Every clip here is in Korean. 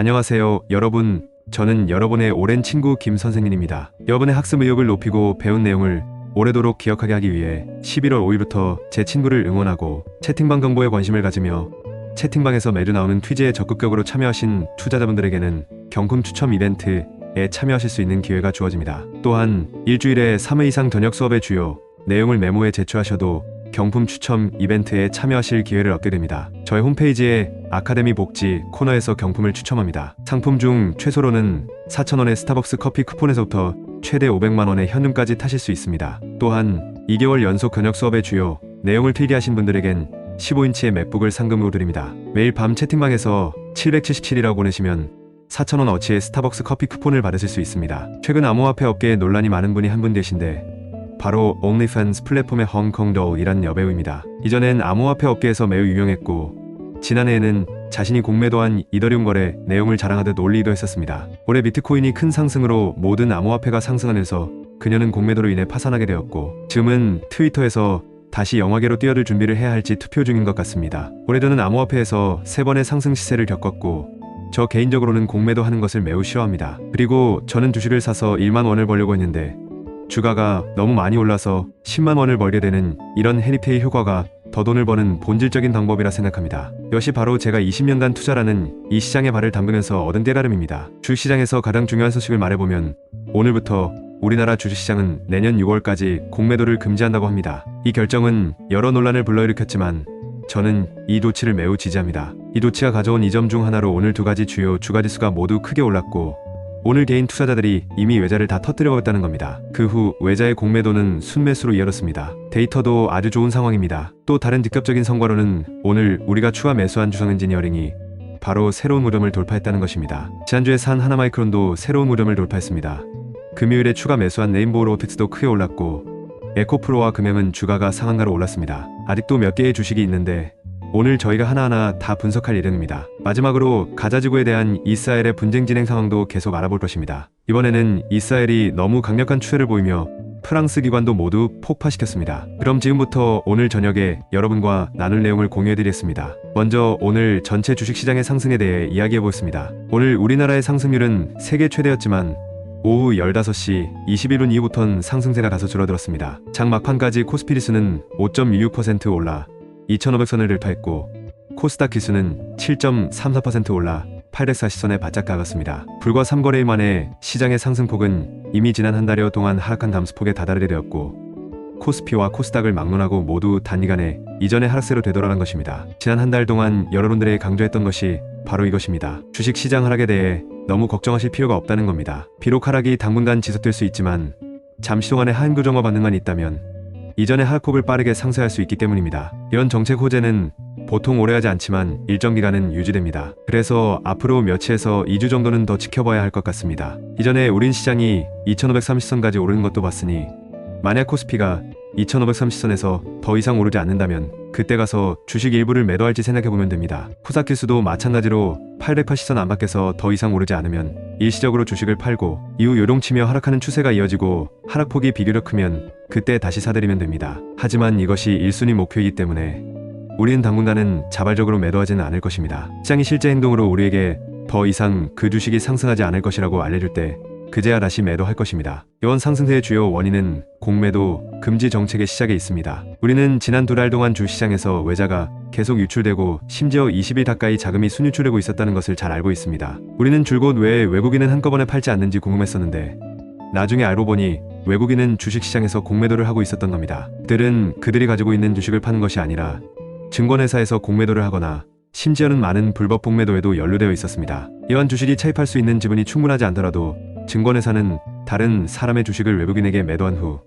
안녕하세요, 여러분. 저는 여러분의 오랜 친구 김 선생님입니다. 여러분의 학습 의욕을 높이고 배운 내용을 오래도록 기억하게 하기 위해 11월 5일부터 제 친구를 응원하고 채팅방 정보에 관심을 가지며 채팅방에서 매주 나오는 퀴즈에 적극적으로 참여하신 투자자분들에게는 경품 추첨 이벤트에 참여하실 수 있는 기회가 주어집니다. 또한 일주일에 3회 이상 저녁 수업의 주요 내용을 메모에 제출하셔도 경품 추첨 이벤트에 참여하실 기회를 얻게 됩니다. 저희 홈페이지에 아카데미 복지 코너에서 경품을 추첨합니다. 상품 중 최소로는 4,000원의 스타벅스 커피 쿠폰에서부터 최대 500만원의 현금까지 타실 수 있습니다. 또한 2개월 연속 저녁 수업의 주요 내용을 필기하신 분들에겐 15인치의 맥북을 상금으로 드립니다. 매일 밤 채팅방에서 777이라고 보내시면 4,000원 어치의 스타벅스 커피 쿠폰을 받으실 수 있습니다. 최근 암호화폐 업계에 논란이 많은 분이 한 분 계신데 바로 OnlyFans 플랫폼의 헝컹도이란 여배우입니다. 이전엔 암호화폐 업계에서 매우 유명했고 지난해에는 자신이 공매도한 이더리움 거래 내용을 자랑하듯 올리기도 했었습니다. 올해 비트코인이 큰 상승으로 모든 암호화폐가 상승하면서 그녀는 공매도로 인해 파산하게 되었고 지금은 트위터에서 다시 영화계로 뛰어들 준비를 해야 할지 투표 중인 것 같습니다. 올해도는 암호화폐에서 3번의 상승 시세를 겪었고 저 개인적으로는 공매도 하는 것을 매우 싫어합니다. 그리고 저는 주식을 사서 1만 원을 벌려고 했는데 주가가 너무 많이 올라서 10만 원을 벌게 되는 이런 헤리페이 효과가 더 돈을 버는 본질적인 방법이라 생각합니다. 이것이 바로 제가 20년간 투자라는 이 시장에 발을 담그면서 얻은 깨달음입니다. 주식시장에서 가장 중요한 소식을 말해보면 오늘부터 우리나라 주식시장은 내년 6월까지 공매도를 금지한다고 합니다. 이 결정은 여러 논란을 불러일으켰지만 저는 이 조치를 매우 지지합니다. 이 조치가 가져온 이점 중 하나로 오늘 두 가지 주요 주가지수가 모두 크게 올랐고 오늘 개인 투자자들이 이미 외자를 다 터뜨려버렸다는 겁니다. 그 후 외자의 공매도는 순매수로 이어졌습니다. 데이터도 아주 좋은 상황입니다. 또 다른 직접적인 성과로는 오늘 우리가 추가 매수한 주성엔지니어링이 바로 새로운 무덤을 돌파했다는 것입니다. 지난주에 산 하나마이크론도 새로운 무덤을 돌파했습니다. 금요일에 추가 매수한 레인보우 로보틱스도 크게 올랐고 에코프로와 금행은 주가가 상한가로 올랐습니다. 아직도 몇 개의 주식이 있는데 오늘 저희가 하나하나 다 분석할 예정입니다. 마지막으로 가자지구에 대한 이스라엘의 분쟁 진행 상황도 계속 알아볼 것입니다. 이번에는 이스라엘이 너무 강력한 추세를 보이며 프랑스 기관도 모두 폭파시켰습니다. 그럼 지금부터 오늘 저녁에 여러분과 나눌 내용을 공유해드리겠습니다. 먼저 오늘 전체 주식시장의 상승에 대해 이야기해보겠습니다. 오늘 우리나라의 상승률은 세계 최대였지만 오후 15시 21분 이후부터는 상승세가 다소 줄어들었습니다. 장 막판까지 코스피 지수는 5.26% 올라 2,500선을 돌파했고 코스닥 지수는 7.34% 올라 840선에 바짝 다가갔습니다. 불과 3거래일 만에 시장의 상승폭은 이미 지난 한 달여 동안 하락한 감소폭에 다다르게 되었고 코스피와 코스닥을 막론하고 모두 단기간에 이전의 하락세로 되돌아간 것입니다. 지난 한 달 동안 여러분들에게 강조했던 것이 바로 이것입니다. 주식시장 하락에 대해 너무 걱정하실 필요가 없다는 겁니다. 비록 하락이 당분간 지속될 수 있지만 잠시 동안의 하향 조정과 반등만 있다면 이전의 하락폭을 빠르게 상쇄할 수 있기 때문입니다. 이런 정책 호재는 보통 오래하지 않지만 일정 기간은 유지됩니다. 그래서 앞으로 며칠에서 2주 정도는 더 지켜봐야 할 것 같습니다. 이전에 우린 시장이 2530선까지 오르는 것도 봤으니 만약 코스피가 2530선에서 더 이상 오르지 않는다면 그때 가서 주식 일부를 매도할지 생각해보면 됩니다. 코스닥 지수도 마찬가지로 880선 안팎에서 더 이상 오르지 않으면 일시적으로 주식을 팔고 이후 요동치며 하락하는 추세가 이어지고 하락폭이 비교적 크면 그때 다시 사들이면 됩니다. 하지만 이것이 1순위 목표이기 때문에 우리는 당분간은 자발적으로 매도하지는 않을 것입니다. 시장이 실제 행동으로 우리에게 더 이상 그 주식이 상승하지 않을 것이라고 알려줄 때 그제야 다시 매도할 것입니다. 이번 상승세의 주요 원인은 공매도 금지 정책의 시작에 있습니다. 우리는 지난 2달 동안 주시장에서 외자가 계속 유출되고 심지어 20일 가까이 자금이 순유출되고 있었다는 것을 잘 알고 있습니다. 우리는 줄곧 왜 외국인은 한꺼번에 팔지 않는지 궁금했었는데 나중에 알고 보니 외국인은 주식시장에서 공매도를 하고 있었던 겁니다. 그들은 그들이 가지고 있는 주식을 파는 것이 아니라 증권회사에서 공매도를 하거나 심지어는 많은 불법 공매도에도 연루되어 있었습니다. 이러한 주식이 차입할 수 있는 지분이 충분하지 않더라도 증권회사는 다른 사람의 주식을 외국인에게 매도한 후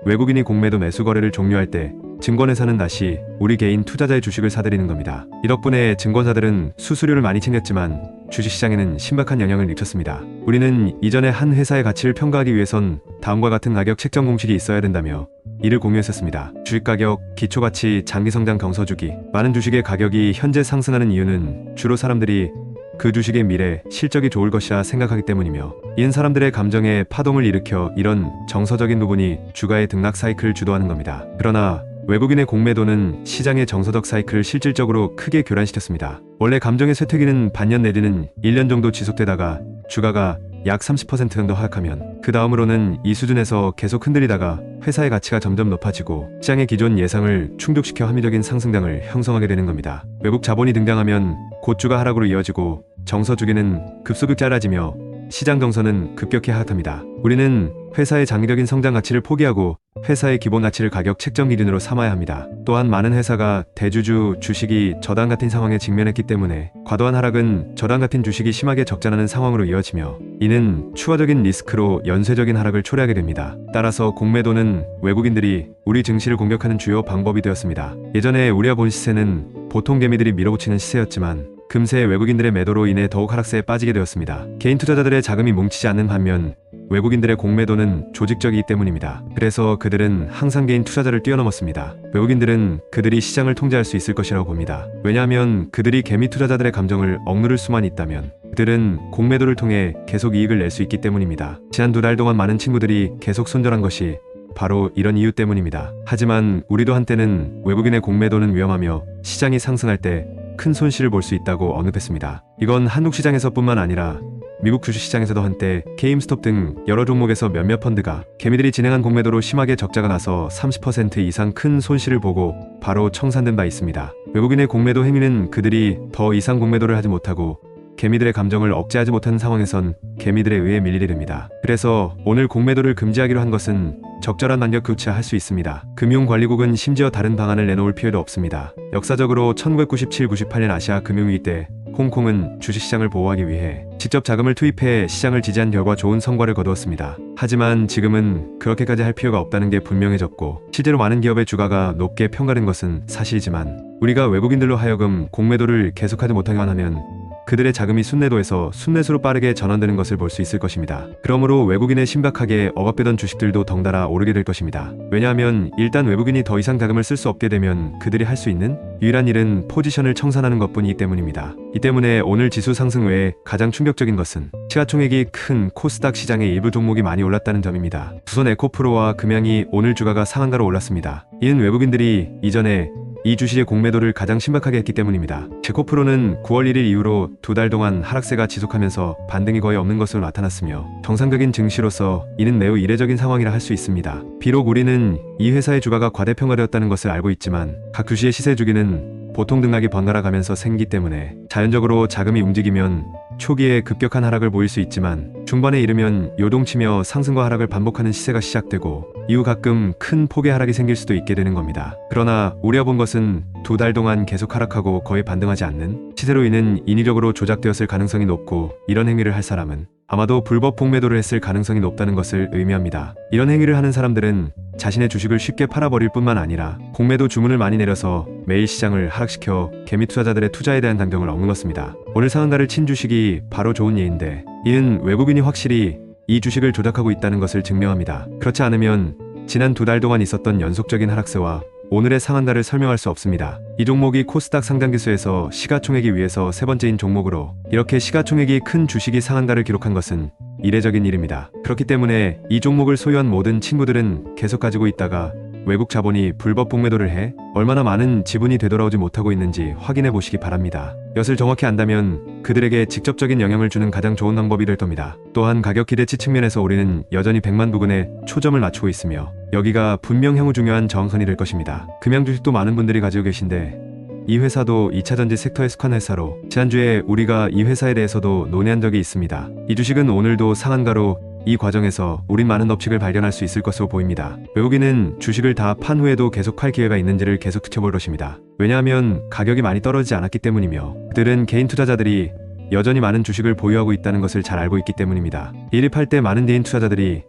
외국인이 공매도 매수 거래를 종료할 때 증권회사는 다시 우리 개인 투자자의 주식을 사들이는 겁니다. 이 덕분에 증권사들은 수수료를 많이 챙겼지만 주식시장에는 신박한 영향을 미쳤습니다. 우리는 이전에 한 회사의 가치를 평가하기 위해선 다음과 같은 가격 책정 공식이 있어야 된다며 이를 공유했었습니다. 주식가격, 기초가치, 장기성장 경서주기. 많은 주식의 가격이 현재 상승하는 이유는 주로 사람들이 그 주식의 미래, 실적이 좋을 것이라 생각하기 때문이며 이는 사람들의 감정에 파동을 일으켜 이런 정서적인 부분이 주가의 등락 사이클을 주도하는 겁니다. 그러나 외국인의 공매도는 시장의 정서적 사이클을 실질적으로 크게 교란시켰습니다. 원래 감정의 쇠퇴기는 반년 내지는 1년 정도 지속되다가 주가가 약 30% 정도 하락하면 그 다음으로는 이 수준에서 계속 흔들리다가 회사의 가치가 점점 높아지고 시장의 기존 예상을 충족시켜 합리적인 상승장을 형성하게 되는 겁니다. 외국 자본이 등장하면 곧 주가 하락으로 이어지고 정서 주기는 급속히 짧아지며 시장 정서는 급격히 하락합니다. 우리는 회사의 장기적인 성장 가치를 포기하고 회사의 기본 가치를 가격 책정 기준으로 삼아야 합니다. 또한 많은 회사가 대주주 주식이 저당 같은 상황에 직면했기 때문에 과도한 하락은 저당 같은 주식이 심하게 적자나는 상황으로 이어지며 이는 추가적인 리스크로 연쇄적인 하락을 초래하게 됩니다. 따라서 공매도는 외국인들이 우리 증시를 공격하는 주요 방법이 되었습니다. 예전에 우리가 본 시세는 보통 개미들이 밀어붙이는 시세였지만 금세 외국인들의 매도로 인해 더욱 하락세에 빠지게 되었습니다. 개인 투자자들의 자금이 뭉치지 않는 반면 외국인들의 공매도는 조직적이기 때문입니다. 그래서 그들은 항상 개인 투자자를 뛰어넘었습니다. 외국인들은 그들이 시장을 통제할 수 있을 것이라고 봅니다. 왜냐하면 그들이 개미 투자자들의 감정을 억누를 수만 있다면 그들은 공매도를 통해 계속 이익을 낼 수 있기 때문입니다. 지난 2달 동안 많은 친구들이 계속 손절한 것이 바로 이런 이유 때문입니다. 하지만 우리도 한때는 외국인의 공매도는 위험하며 시장이 상승할 때 큰 손실을 볼 수 있다고 언급했습니다. 이건 한국 시장에서뿐만 아니라 미국 주식시장에서도 한때 게임스톱 등 여러 종목에서 몇몇 펀드가 개미들이 진행한 공매도로 심하게 적자가 나서 30% 이상 큰 손실을 보고 바로 청산된 바 있습니다. 외국인의 공매도 행위는 그들이 더 이상 공매도를 하지 못하고 개미들의 감정을 억제하지 못하는 상황에선 개미들에 의해 밀리게 됩니다. 그래서 오늘 공매도를 금지하기로 한 것은 적절한 만격 교체할 수 있습니다. 금융관리국은 심지어 다른 방안을 내놓을 필요도 없습니다. 역사적으로 1997-98년 아시아 금융위기 때 홍콩은 주식시장을 보호하기 위해 직접 자금을 투입해 시장을 지지한 결과 좋은 성과를 거두었습니다. 하지만 지금은 그렇게까지 할 필요가 없다는 게 분명해졌고 실제로 많은 기업의 주가가 높게 평가된 것은 사실이지만 우리가 외국인들로 하여금 공매도를 계속하지 못하게만 하면 그들의 자금이 순매도에서 순매수로 빠르게 전환되는 것을 볼 수 있을 것입니다. 그러므로 외국인의 심각하게 억압되던 주식들도 덩달아 오르게 될 것입니다. 왜냐하면 일단 외국인이 더 이상 자금을 쓸 수 없게 되면 그들이 할 수 있는 유일한 일은 포지션을 청산하는 것뿐이기 때문입니다. 이 때문에 오늘 지수 상승 외에 가장 충격적인 것은 시가총액이 큰 코스닥 시장의 일부 종목이 많이 올랐다는 점입니다. 두선 에코프로와 금양이 오늘 주가가 상한가로 올랐습니다. 이는 외국인들이 이전에 이 주식의 공매도를 가장 심각하게 했기 때문입니다. 제코프로는 9월 1일 이후로 2달 동안 하락세가 지속하면서 반등이 거의 없는 것으로 나타났으며 정상적인 증시로서 이는 매우 이례적인 상황이라 할 수 있습니다. 비록 우리는 이 회사의 주가가 과대평가되었다는 것을 알고 있지만 각 주식의 시세 주기는 보통 등락이 번갈아 가면서 생기기 때문에 자연적으로 자금이 움직이면 초기에 급격한 하락을 보일 수 있지만 중반에 이르면 요동치며 상승과 하락을 반복하는 시세가 시작되고 이후 가끔 큰 폭의 하락이 생길 수도 있게 되는 겁니다. 그러나 우리가 본 것은 2달 동안 계속 하락하고 거의 반등하지 않는 시세로 인해 인위적으로 조작되었을 가능성이 높고 이런 행위를 할 사람은 아마도 불법 공매도를 했을 가능성이 높다는 것을 의미합니다. 이런 행위를 하는 사람들은 자신의 주식을 쉽게 팔아버릴 뿐만 아니라 공매도 주문을 많이 내려서 매일 시장을 하락시켜 개미 투자자들의 투자에 대한 감정을 억눌렀습니다. 오늘 상한가를 친 주식이 바로 좋은 예인데 이는 외국인이 확실히 이 주식을 조작하고 있다는 것을 증명합니다. 그렇지 않으면 지난 2달 동안 있었던 연속적인 하락세와 오늘의 상한가를 설명할 수 없습니다. 이 종목이 코스닥 상장지수에서 시가총액이 위에서 세 번째인 종목으로 이렇게 시가총액이 큰 주식이 상한가를 기록한 것은 이례적인 일입니다. 그렇기 때문에 이 종목을 소유한 모든 친구들은 계속 가지고 있다가 외국 자본이 불법 공매도를 해 얼마나 많은 지분이 되돌아오지 못하고 있는지 확인해 보시기 바랍니다. 이것을 정확히 안다면 그들에게 직접적인 영향을 주는 가장 좋은 방법이 될 겁니다. 또한 가격 기대치 측면에서 우리는 여전히 100만 부근에 초점을 맞추고 있으며 여기가 분명 향후 중요한 저항선이 될 것입니다. 금양 주식도 많은 분들이 가지고 계신데 이 회사도 2차전지 섹터에 속한 회사로 지난주에 우리가 이 회사에 대해서도 논의한 적이 있습니다. 이 주식은 오늘도 상한가로 이 과정에서 우린 많은 업칙을 발견할 수 있을 것으로 보입니다. 외국인은 주식을 다 판 후에도 계속 팔 기회가 있는지를 계속 지켜볼 것입니다. 왜냐하면 가격이 많이 떨어지지 않았기 때문이며 그들은 개인 투자자들이 여전히 많은 주식을 보유하고 있다는 것을 잘 알고 있기 때문입니다. 일입할 때 많은 개인 투자자들이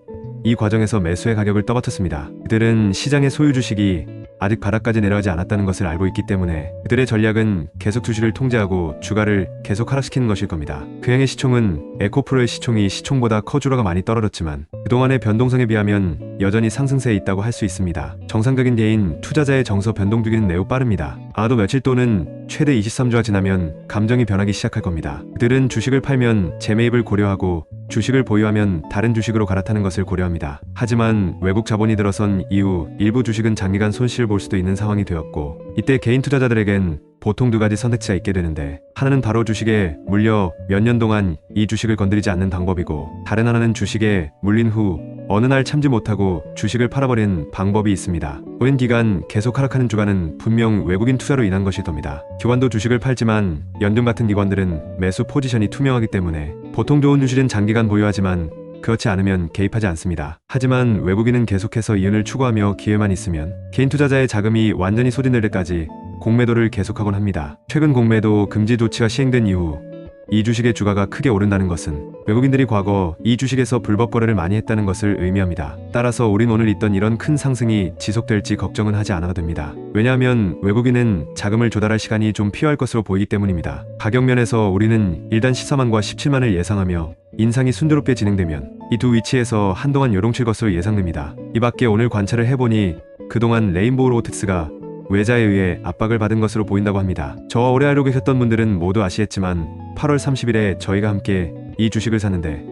이 과정에서 매수의 가격을 떠받쳤습니다. 그들은 시장의 소유 주식이 아직 바닥까지 내려가지 않았다는 것을 알고 있기 때문에 그들의 전략은 계속 주식을 통제하고 주가를 계속 하락시키는 것일 겁니다. 금양의 시총은 에코프로의 시총이 시총보다 커주로가 많이 떨어졌지만 그동안의 변동성에 비하면 여전히 상승세에 있다고 할 수 있습니다. 정상적인 개인 투자자의 정서 변동 주기는 매우 빠릅니다. 아마도 며칠 또는 최대 23주가 지나면 감정이 변하기 시작할 겁니다. 그들은 주식을 팔면 재매입을 고려하고 주식을 보유하면 다른 주식으로 갈아타는 것을 고려합니다. 하지만 외국 자본이 들어선 이후 일부 주식은 장기간 손실을 볼 수도 있는 상황이 되었고, 이때 개인 투자자들에겐 보통 두 가지 선택지가 있게 되는데, 하나는 바로 주식에 물려 몇 년 동안 이 주식을 건드리지 않는 방법이고, 다른 하나는 주식에 물린 후 어느 날 참지 못하고 주식을 팔아버린 방법이 있습니다. 오랜 기간 계속 하락하는 주가는 분명 외국인 투자로 인한 것이더입니다. 기관도 주식을 팔지만 연준 같은 기관들은 매수 포지션이 투명하기 때문에 보통 좋은 주식은 장기간 보유하지만 그렇지 않으면 개입하지 않습니다. 하지만 외국인은 계속해서 이윤을 추구하며 기회만 있으면 개인 투자자의 자금이 완전히 소진될 때까지 공매도를 계속하곤 합니다. 최근 공매도 금지 조치가 시행된 이후 이 주식의 주가가 크게 오른다는 것은 외국인들이 과거 이 주식에서 불법 거래를 많이 했다는 것을 의미합니다. 따라서 우린 오늘 있던 이런 큰 상승이 지속될지 걱정은 하지 않아도 됩니다. 왜냐하면 외국인은 자금을 조달할 시간이 좀 필요할 것으로 보이기 때문입니다. 가격 면에서 우리는 일단 14만과 17만을 예상하며 인상이 순조롭게 진행되면 이 두 위치에서 한동안 요동칠 것으로 예상됩니다. 이 밖에 오늘 관찰을 해보니 그동안 레인보우 로보틱스가 외자에 의해 압박을 받은 것으로 보인다고 합니다. 저와 오래 알고 계셨던 분들은 모두 아시겠지만 8월 30일에 저희가 함께 이 주식을 샀는데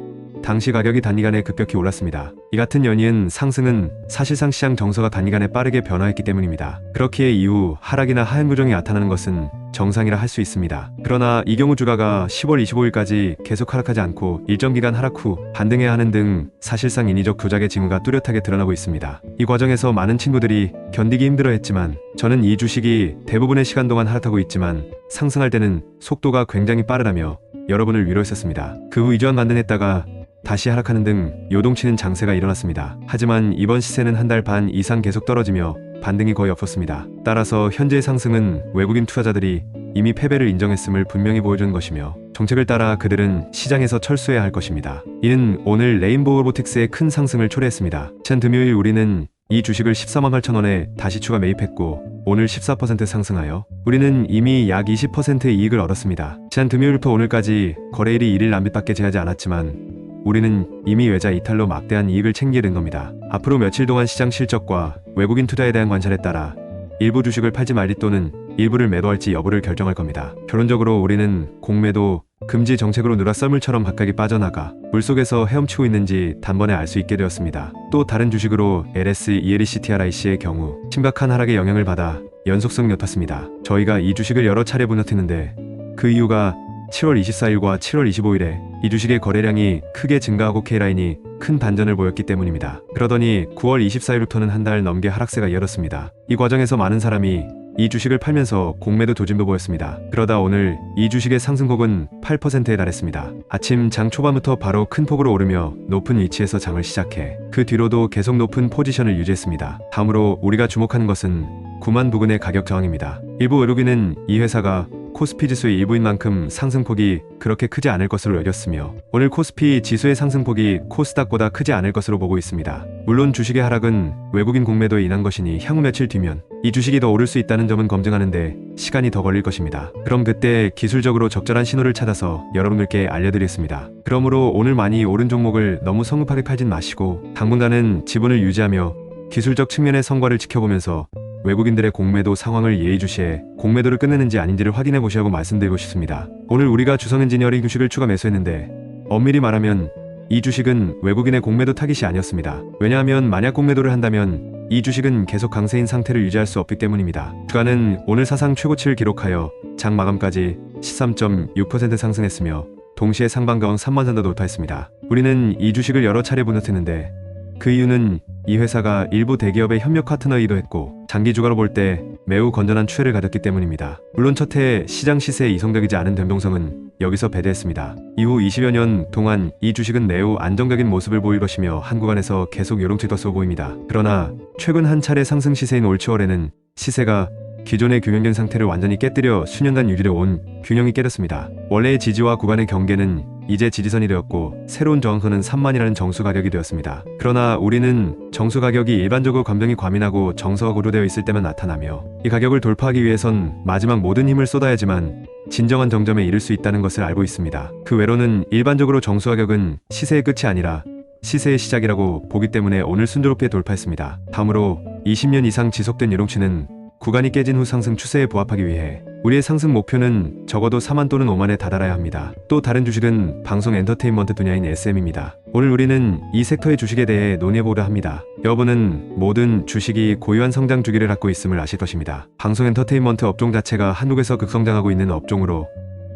당시 가격이 단기간에 급격히 올랐습니다. 이 같은 연이은 상승은 사실상 시장 정서가 단기간에 빠르게 변화했기 때문입니다. 그렇기에 이후 하락이나 하향 조정이 나타나는 것은 정상이라 할 수 있습니다. 그러나 이 경우 주가가 10월 25일까지 계속 하락하지 않고 일정 기간 하락 후 반등해야 하는 등 사실상 인위적 조작의 징후가 뚜렷하게 드러나고 있습니다. 이 과정에서 많은 친구들이 견디기 힘들어했지만 저는 이 주식이 대부분의 시간 동안 하락하고 있지만 상승할 때는 속도가 굉장히 빠르다며 여러분을 위로했었습니다. 그 후 이주한 반등했다가 다시 하락하는 등 요동치는 장세가 일어났습니다. 하지만 이번 시세는 한 달 반 이상 계속 떨어지며 반등이 거의 없었습니다. 따라서 현재의 상승은 외국인 투자자들이 이미 패배를 인정했음을 분명히 보여주는 것이며 정책을 따라 그들은 시장에서 철수해야 할 것입니다. 이는 오늘 레인보우 로보틱스의 큰 상승을 초래했습니다. 지난 금요일 우리는 이 주식을 14만 8천 원에 다시 추가 매입했고 오늘 14% 상승하여 우리는 이미 약 20%의 이익을 얻었습니다. 지난 금요일부터 오늘까지 거래일이 1일 남짓밖에 지나지 않았지만 우리는 이미 외자 이탈로 막대한 이익을 챙기게 된 겁니다. 앞으로 며칠 동안 시장 실적과 외국인 투자에 대한 관찰에 따라 일부 주식을 팔지 말지 또는 일부를 매도할지 여부를 결정할 겁니다. 결론적으로 우리는 공매도 금지 정책으로 누라 썰물처럼 바닥이 빠져나가 물속에서 헤엄치고 있는지 단번에 알 수 있게 되었습니다. 또 다른 주식으로 LS ELECTRIC의 경우 심각한 하락의 영향을 받아 연속성 엿탔습니다. 저희가 이 주식을 여러 차례 분석했는데 그 이유가 7월 24일과 7월 25일에 이 주식의 거래량이 크게 증가하고 K라인이 큰 반전을 보였기 때문입니다. 그러더니 9월 24일부터는 한 달 넘게 하락세가 이어졌습니다. 이 과정에서 많은 사람이 이 주식을 팔면서 공매도 조짐도 보였습니다. 그러다 오늘 이 주식의 상승폭은 8%에 달했습니다. 아침 장 초반부터 바로 큰 폭으로 오르며 높은 위치에서 장을 시작해 그 뒤로도 계속 높은 포지션을 유지했습니다. 다음으로 우리가 주목하는 것은 9만 부근의 가격 저항입니다. 일부 외국인은 이 회사가 코스피 지수의 일부인 만큼 상승폭이 그렇게 크지 않을 것으로 여겼으며 오늘 코스피 지수의 상승폭이 코스닥보다 크지 않을 것으로 보고 있습니다. 물론 주식의 하락은 외국인 공매도에 인한 것이니 향후 며칠 뒤면 이 주식이 더 오를 수 있다는 점은 검증하는데 시간이 더 걸릴 것입니다. 그럼 그때 기술적으로 적절한 신호를 찾아서 여러분들께 알려드리겠습니다. 그러므로 오늘 많이 오른 종목을 너무 성급하게 팔진 마시고 당분간은 지분을 유지하며 기술적 측면의 성과를 지켜보면서 외국인들의 공매도 상황을 예의주시해 공매도를 끝내는지 아닌지를 확인해 보시라고 말씀드리고 싶습니다. 오늘 우리가 주성엔지니어링 주식을 추가 매수했는데 엄밀히 말하면 이 주식은 외국인의 공매도 타깃이 아니었습니다. 왜냐하면 만약 공매도를 한다면 이 주식은 계속 강세인 상태를 유지할 수 없기 때문입니다. 주가는 오늘 사상 최고치를 기록하여 장 마감까지 13.6% 상승했으며 동시에 상반가운 3만 선도 돌파했습니다. 우리는 이 주식을 여러 차례 분석했는데 그 이유는 이 회사가 일부 대기업의 협력 파트너이기도 했고 장기 주가로 볼 때 매우 건전한 추세를 가졌기 때문입니다. 물론 첫해 시장 시세에 이성적이지 않은 변동성은 여기서 배제했습니다. 이후 20여 년 동안 이 주식은 매우 안정적인 모습을 보일 것이며 한 구간에서 계속 요동칠 것으로 보입니다. 그러나 최근 한 차례 상승 시세인 올 7월에는 시세가 기존의 균형된 상태를 완전히 깨뜨려 수년간 유지해 온 균형이 깨졌습니다. 원래의 지지와 구간의 경계는 이제 지지선이 되었고 새로운 저항선은 3만이라는 정수 가격이 되었습니다. 그러나 우리는 정수 가격이 일반적으로 감정이 과민하고 정서가 고조되어 있을 때만 나타나며 이 가격을 돌파하기 위해선 마지막 모든 힘을 쏟아야지만 진정한 정점에 이를 수 있다는 것을 알고 있습니다. 그 외로는 일반적으로 정수 가격은 시세의 끝이 아니라 시세의 시작이라고 보기 때문에 오늘 순조롭게 돌파했습니다. 다음으로 20년 이상 지속된 요동치는 구간이 깨진 후 상승 추세에 부합하기 위해 우리의 상승 목표는 적어도 4만 또는 5만에 다다라야 합니다. 또 다른 주식은 방송 엔터테인먼트 분야인 SM입니다. 오늘 우리는 이 섹터의 주식에 대해 논의해보려 합니다. 여러분은 모든 주식이 고유한 성장 주기를 갖고 있음을 아실 것입니다. 방송 엔터테인먼트 업종 자체가 한국에서 급성장하고 있는 업종으로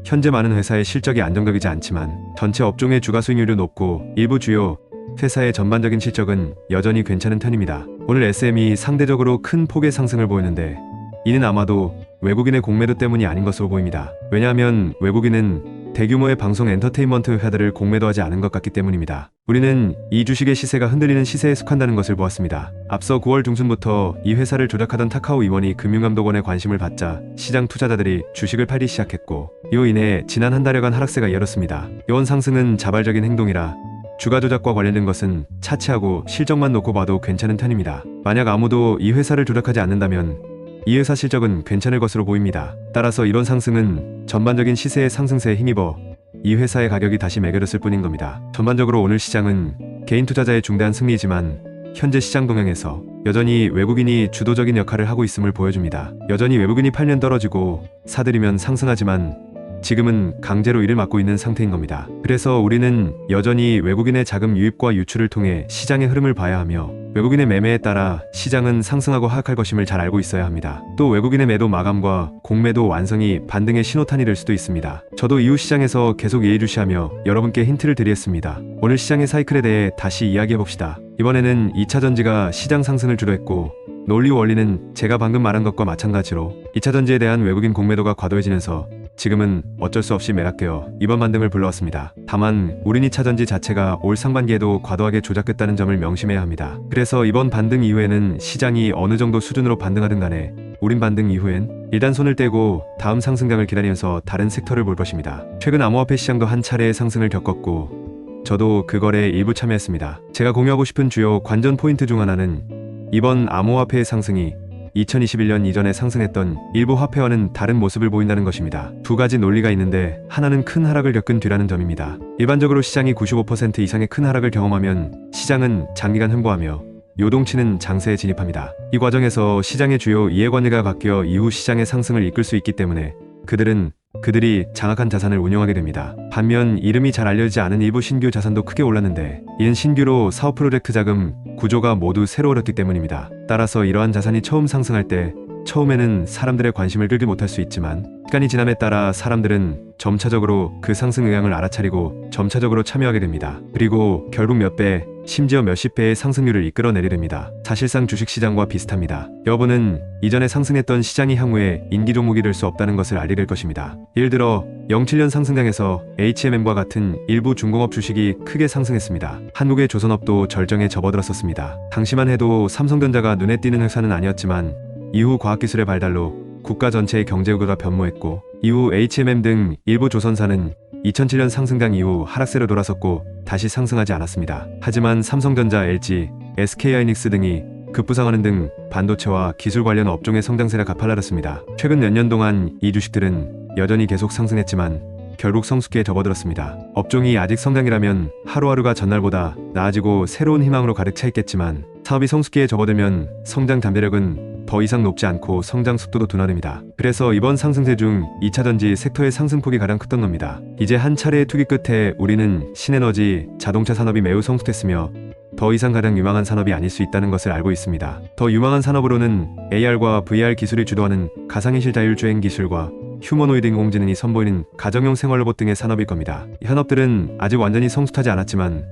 현재 많은 회사의 실적이 안정적이지 않지만 전체 업종의 주가 수익률이 높고 일부 주요 회사의 전반적인 실적은 여전히 괜찮은 편입니다. 오늘 SM이 상대적으로 큰 폭의 상승을 보이는데 이는 아마도 외국인의 공매도 때문이 아닌 것으로 보입니다. 왜냐하면 외국인은 대규모의 방송 엔터테인먼트 회사들을 공매도하지 않은 것 같기 때문입니다. 우리는 이 주식의 시세가 흔들리는 시세에 속한다는 것을 보았습니다. 앞서 9월 중순부터 이 회사를 조작하던 타카오 임원이 금융감독원의 관심을 받자 시장 투자자들이 주식을 팔기 시작했고 이로 인해 지난 한 달여간 하락세가 이어졌습니다. 이번 상승은 자발적인 행동이라 주가 조작과 관련된 것은 차치하고 실적만 놓고 봐도 괜찮은 편입니다. 만약 아무도 이 회사를 조작하지 않는다면 이 회사 실적은 괜찮을 것으로 보입니다. 따라서 이런 상승은 전반적인 시세의 상승세에 힘입어 이 회사의 가격이 다시 매겨졌을 뿐인 겁니다. 전반적으로 오늘 시장은 개인 투자자의 중대한 승리이지만 현재 시장 동향에서 여전히 외국인이 주도적인 역할을 하고 있음을 보여줍니다. 여전히 외국인이 팔면 떨어지고 사들이면 상승하지만 지금은 강제로 이를 막고 있는 상태인 겁니다. 그래서 우리는 여전히 외국인의 자금 유입과 유출을 통해 시장의 흐름을 봐야 하며 외국인의 매매에 따라 시장은 상승하고 하락할 것임을 잘 알고 있어야 합니다. 또 외국인의 매도 마감과 공매도 완성이 반등의 신호탄이 될 수도 있습니다. 저도 이후 시장에서 계속 예의주시하며 여러분께 힌트를 드리겠습니다. 오늘 시장의 사이클에 대해 다시 이야기해봅시다. 이번에는 2차전지가 시장 상승을 주도했고 논리 원리는 제가 방금 말한 것과 마찬가지로 2차전지에 대한 외국인 공매도가 과도해지면서 지금은 어쩔 수 없이 매락되어 이번 반등을 불러왔습니다. 다만 우린 2차전지 자체가 올 상반기에도 과도하게 조작됐다는 점을 명심해야 합니다. 그래서 이번 반등 이후에는 시장이 어느 정도 수준으로 반등하든 간에 우린 반등 이후엔 일단 손을 떼고 다음 상승장을 기다리면서 다른 섹터를 볼 것입니다. 최근 암호화폐 시장도 한 차례의 상승을 겪었고 저도 그 거래에 일부 참여했습니다. 제가 공유하고 싶은 주요 관전 포인트 중 하나는 이번 암호화폐의 상승이 2021년 이전에 상승했던 일부 화폐와는 다른 모습을 보인다는 것입니다. 두 가지 논리가 있는데 하나는 큰 하락을 겪은 뒤라는 점입니다. 일반적으로 시장이 95% 이상의 큰 하락을 경험하면 시장은 장기간 횡보하며 요동치는 장세에 진입합니다. 이 과정에서 시장의 주요 이해관계가 바뀌어 이후 시장의 상승을 이끌 수 있기 때문에 그들이 장악한 자산을 운용하게 됩니다. 반면 이름이 잘 알려지지 않은 일부 신규 자산도 크게 올랐는데 이는 신규로 사업 프로젝트 자금 구조가 모두 새로 어렸기 때문입니다. 따라서 이러한 자산이 처음 상승할 때 처음에는 사람들의 관심을 끌지 못할 수 있지만 시간이 지남에 따라 사람들은 점차적으로 그 상승 의향을 알아차리고 점차적으로 참여하게 됩니다. 그리고 결국 몇 배, 심지어 몇십 배의 상승률을 이끌어내게 됩니다. 사실상 주식시장과 비슷합니다. 여러분은 이전에 상승했던 시장이 향후에 인기 종목이 될 수 없다는 것을 알게 될 것입니다. 예를 들어 07년 상승장에서 HMM과 같은 일부 중공업 주식이 크게 상승했습니다. 한국의 조선업도 절정에 접어들었었습니다. 당시만 해도 삼성전자가 눈에 띄는 회사는 아니었지만 이후 과학기술의 발달로 국가 전체의 경제구조가 변모했고 이후 HMM 등 일부 조선사는 2007년 상승장 이후 하락세로 돌아섰고 다시 상승하지 않았습니다. 하지만 삼성전자, LG, SK하이닉스 등이 급부상하는 등 반도체와 기술 관련 업종의 성장세가 가팔라졌습니다. 최근 몇 년 동안 이 주식들은 여전히 계속 상승했지만 결국 성숙기에 접어들었습니다. 업종이 아직 성장이라면 하루하루가 전날보다 나아지고 새로운 희망으로 가득 차 있겠지만 사업이 성숙기에 접어들면 성장 잠재력은 더 이상 높지 않고 성장 속도도 둔화됩니다. 그래서 이번 상승세 중 2차전지 섹터의 상승폭이 가장 컸던 겁니다. 이제 한 차례의 투기 끝에 우리는 신에너지, 자동차 산업이 매우 성숙했으며 더 이상 가장 유망한 산업이 아닐 수 있다는 것을 알고 있습니다. 더 유망한 산업으로는 AR과 VR 기술이 주도하는 가상현실 자율주행 기술과 휴머노이드 인공지능이 선보이는 가정용 생활로봇 등의 산업일 겁니다. 이 산업들은 아직 완전히 성숙하지 않았지만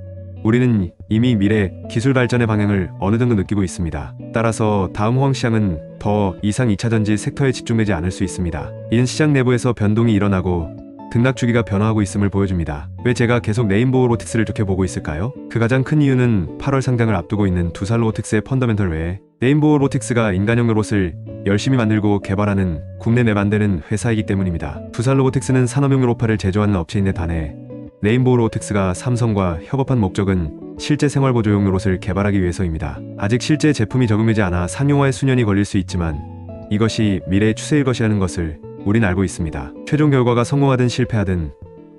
우리는 이미 미래 기술 발전의 방향을 어느 정도 느끼고 있습니다. 따라서 다음 호황시장은 더 이상 2차전지 섹터에 집중되지 않을 수 있습니다. 이는 시장 내부에서 변동이 일어나고 등락 주기가 변화하고 있음을 보여줍니다. 왜 제가 계속 네임보로틱스를 좋게 보고 있을까요? 그 가장 큰 이유는 8월 상장을 앞두고 있는 두살로보틱스의 펀더멘털 외에 네임보로틱스가 인간형 로봇을 열심히 만들고 개발하는 국내 내 만드는 회사이기 때문입니다. 두살로보틱스는 산업용 로봇을 제조하는 업체인데 반해 네임보로틱스가 삼성과 협업한 목적은 실제 생활보조용 로봇을 개발하기 위해서입니다. 아직 실제 제품이 적용되지 않아 상용화에 수년이 걸릴 수 있지만 이것이 미래의 추세일 것이라는 것을 우린 알고 있습니다. 최종 결과가 성공하든 실패하든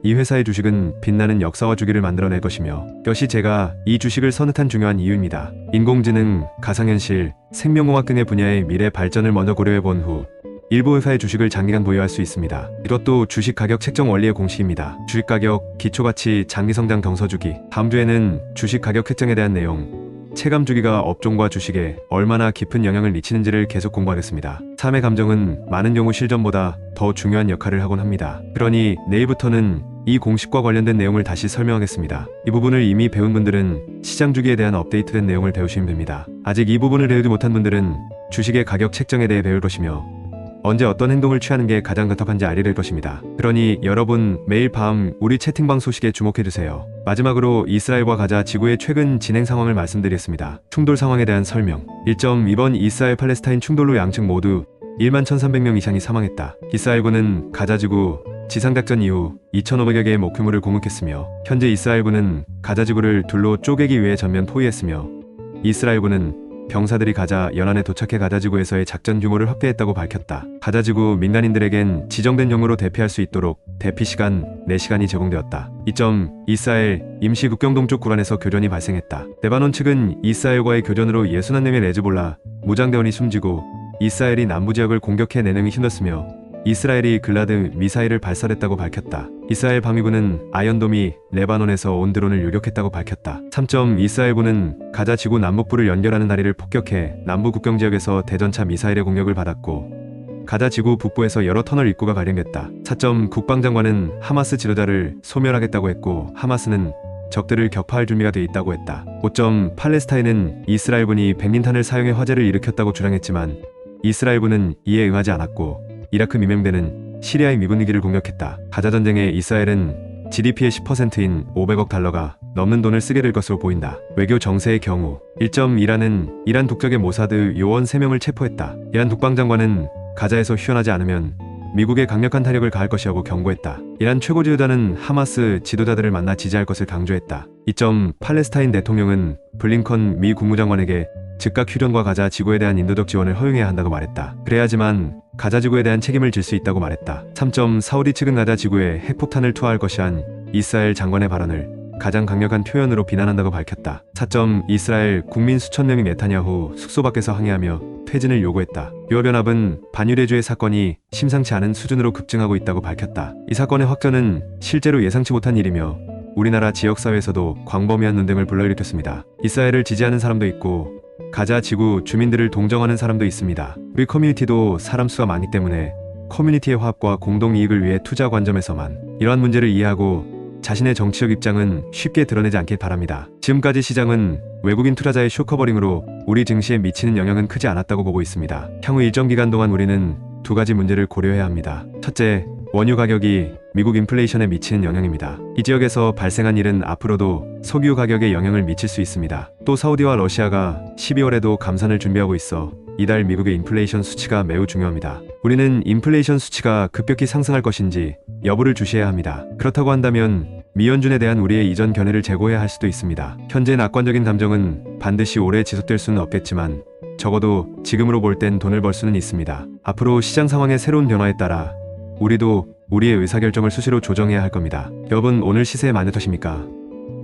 이 회사의 주식은 빛나는 역사와 주기를 만들어낼 것이며 이것이 제가 이 주식을 선택한 중요한 이유입니다. 인공지능, 가상현실, 생명공학 등의 분야의 미래 발전을 먼저 고려해본 후 일부 회사의 주식을 장기간 보유할 수 있습니다. 이것도 주식 가격 책정 원리의 공식입니다. 주식 가격, 기초가치, 장기성장 경서주기. 다음 주에는 주식 가격 책정에 대한 내용, 체감주기가 업종과 주식에 얼마나 깊은 영향을 미치는지를 계속 공부하겠습니다. 삶의 감정은 많은 경우 실전보다 더 중요한 역할을 하곤 합니다. 그러니 내일부터는 이 공식과 관련된 내용을 다시 설명하겠습니다. 이 부분을 이미 배운 분들은 시장 주기에 대한 업데이트된 내용을 배우시면 됩니다. 아직 이 부분을 배우지 못한 분들은 주식의 가격 책정에 대해 배울 것이며 언제 어떤 행동을 취하는 게 가장 적합한지 알게 될 것입니다. 그러니 여러분 매일 밤 우리 채팅방 소식에 주목해주세요. 마지막으로 이스라엘과 가자 지구의 최근 진행 상황을 말씀드리겠습니다. 충돌 상황에 대한 설명. 1점 이번 이스라엘 팔레스타인 충돌로 양측 모두 1만 1,300명 이상이 사망했다. 이스라엘군은 가자지구 지상작전 이후 2,500여 개의 목표물을 공격했으며 현재 이스라엘군은 가자지구를 둘로 쪼개기 위해 전면 포위했으며 이스라엘군은 병사들이 가자 연안에 도착해 가자지구에서의 작전 규모를 확대했다고 밝혔다. 가자지구 민간인들에겐 지정된 용으로 대피할 수 있도록 대피시간 4시간이 제공되었다. 2점 이스라엘 임시 국경 동쪽 구간에서 교전이 발생했다. 레바논 측은 이스라엘과의 교전으로 61명의 레즈볼라 무장대원이 숨지고 이스라엘이 남부지역을 공격해 4명이 힘들었으며 이스라엘이 글라드 미사일을 발사했다고 밝혔다. 이스라엘 방위군은 아이언돔이 레바논에서 온 드론을 요격했다고 밝혔다. 3점 이스라엘군은 가자 지구 남북부를 연결하는 다리를 폭격해 남부 국경지역에서 대전차 미사일의 공격을 받았고 가자 지구 북부에서 여러 터널 입구가 발견됐다. 4점 국방장관은 하마스 지도자를 소멸하겠다고 했고 하마스는 적들을 격파할 준비가 돼 있다고 했다. 5점 팔레스타인은 이스라엘군이 백린탄을 사용해 화재를 일으켰다고 주장했지만 이스라엘군은 이에 응하지 않았고 이라크 미명대는 시리아의 미군기지를 공격했다. 가자전쟁에 이스라엘은 GDP의 10%인 500억 달러가 넘는 돈을 쓰게 될 것으로 보인다. 외교 정세의 경우 1점 이란은 이란 국적의 모사드 요원 3명을 체포했다. 이란 국방장관은 가자에서 휴전하지 않으면 미국의 강력한 타격을 가할 것이라고 경고했다. 이란 최고 지도자는 하마스 지도자들을 만나 지지할 것을 강조했다. 2점 팔레스타인 대통령은 블링컨 미 국무장관에게 즉각 휴전과 가자 지구에 대한 인도적 지원을 허용해야 한다고 말했다. 그래야지만 가자 지구에 대한 책임을 질 수 있다고 말했다. 3점 사우디 측은 가자 지구에 핵폭탄을 투하할 것이란 이스라엘 장관의 발언을 가장 강력한 표현으로 비난한다고 밝혔다. 4점 이스라엘 국민 수천 명이 네타냐후 숙소 밖에서 항의하며 퇴진을 요구했다. 유럽연합은 반유대주의 사건이 심상치 않은 수준으로 급증하고 있다고 밝혔다. 이 사건의 확전은 실제로 예상치 못한 일이며 우리나라 지역사회에서도 광범위한 논쟁을 불러일으켰습니다. 이스라엘을 지지하는 사람도 있고 가자 지구 주민들을 동정하는 사람도 있습니다. 우리 커뮤니티도 사람 수가 많기 때문에 커뮤니티의 화합과 공동이익을 위해 투자 관점에서만 이러한 문제를 이해하고 자신의 정치적 입장은 쉽게 드러내지 않길 바랍니다. 지금까지 시장은 외국인 투자자의 쇼커버링으로 우리 증시에 미치는 영향은 크지 않았다고 보고 있습니다. 향후 일정 기간 동안 우리는 두 가지 문제를 고려해야 합니다. 첫째, 원유 가격이 미국 인플레이션에 미치는 영향입니다. 이 지역에서 발생한 일은 앞으로도 석유 가격에 영향을 미칠 수 있습니다. 또 사우디와 러시아가 12월에도 감산을 준비하고 있어 이달 미국의 인플레이션 수치가 매우 중요합니다. 우리는 인플레이션 수치가 급격히 상승할 것인지 여부를 주시해야 합니다. 그렇다고 한다면 미연준에 대한 우리의 이전 견해를 재고해야 할 수도 있습니다. 현재 낙관적인 감정은 반드시 오래 지속될 수는 없겠지만 적어도 지금으로 볼 땐 돈을 벌 수는 있습니다. 앞으로 시장 상황의 새로운 변화에 따라 우리도 우리의 의사결정을 수시로 조정해야 할 겁니다. 여러분 오늘 시세에 많이 어떠십니까?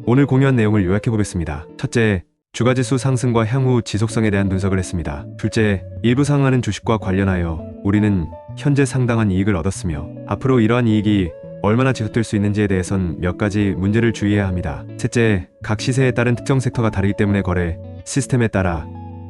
오늘 공유한 내용을 요약해보겠습니다. 첫째, 주가지수 상승과 향후 지속성에 대한 분석을 했습니다. 둘째, 일부 상승하는 주식과 관련하여 우리는 현재 상당한 이익을 얻었으며 앞으로 이러한 이익이 얼마나 지속될 수 있는지에 대해선 몇 가지 문제를 주의해야 합니다. 셋째, 각 시세에 따른 특정 섹터가 다르기 때문에 거래 시스템에 따라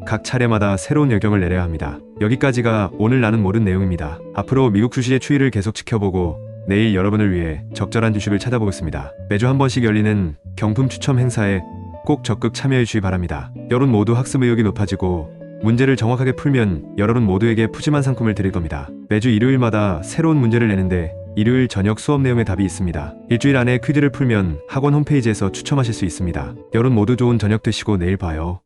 각 차례마다 새로운 결정을 내려야 합니다. 여기까지가 오늘 나는 모른 내용입니다. 앞으로 미국 주식의 추이를 계속 지켜보고 내일 여러분을 위해 적절한 주식을 찾아보겠습니다. 매주 한 번씩 열리는 경품 추첨 행사에 꼭 적극 참여해 주시기 바랍니다. 여러분 모두 학습 의욕이 높아지고 문제를 정확하게 풀면 여러분 모두에게 푸짐한 상품을 드릴 겁니다. 매주 일요일마다 새로운 문제를 내는데 일요일 저녁 수업 내용에 답이 있습니다. 일주일 안에 퀴즈를 풀면 학원 홈페이지에서 추첨하실 수 있습니다. 여러분 모두 좋은 저녁 되시고 내일 봐요.